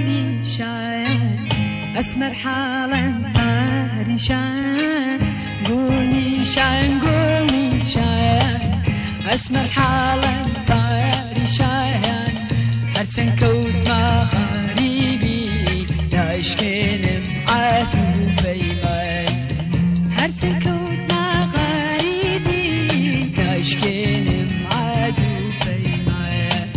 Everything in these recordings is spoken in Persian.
قولي شايان أسمر حالا پریشان قولي شايان أسمر حالا پریشان هرچن كوت ما غريبي ناشكنم عدو بيمان هرچن كوت ما غريبي ناشكنم عدو بيمان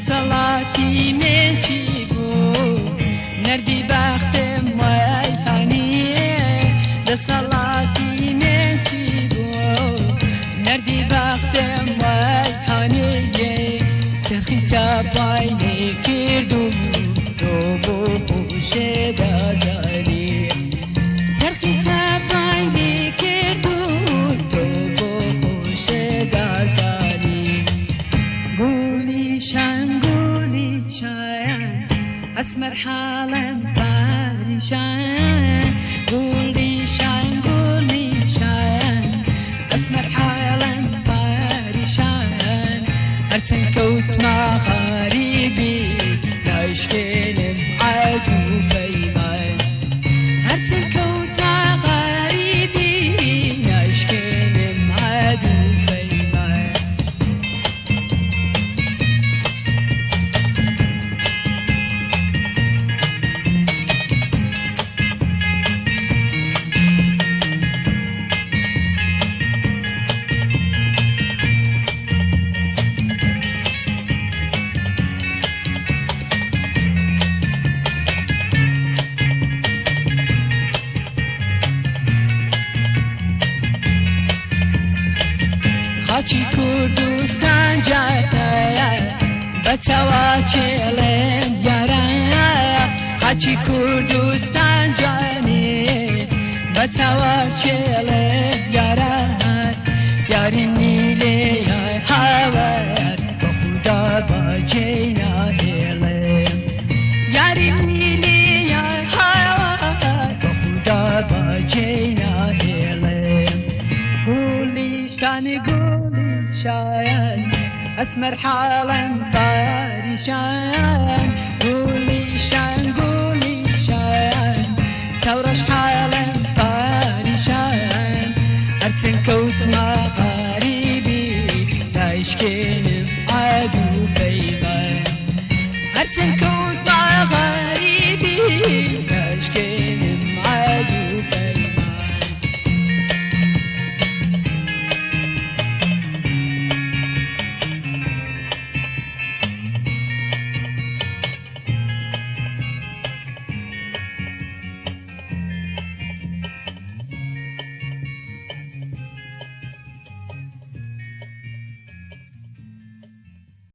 صلاتي من چیبو نردی بختم وای هنیه ده صلاتي من چیبو نردی بختم وای هنیه ترخی تبای نکردو تو بو خوش دازالی ترخی تبای نکردو تو بو خوش دازالی قولي شايان أسمر حالا پریشان قولي شايان أسمر حالا پریشان هرچن كوت ما غريبي ناشكنم عدو بيمان هرچن كوت ما غريبي ناشكنم عدو بيمان خاچی کردستان جاتای بچه‌ها چلم یاران خاچی کردستان جانی بچه‌ها چلم یاران یاری نیلی هوار با خدا با جینا هلم یاری نیلی هوار با خدا با جینا هلم قولي شايان أسمر حالا پریشان قولي شايان تورش حالا پریشان هرچن كوت ما غريبي ناشكنم عدو بيمان هرچن كوت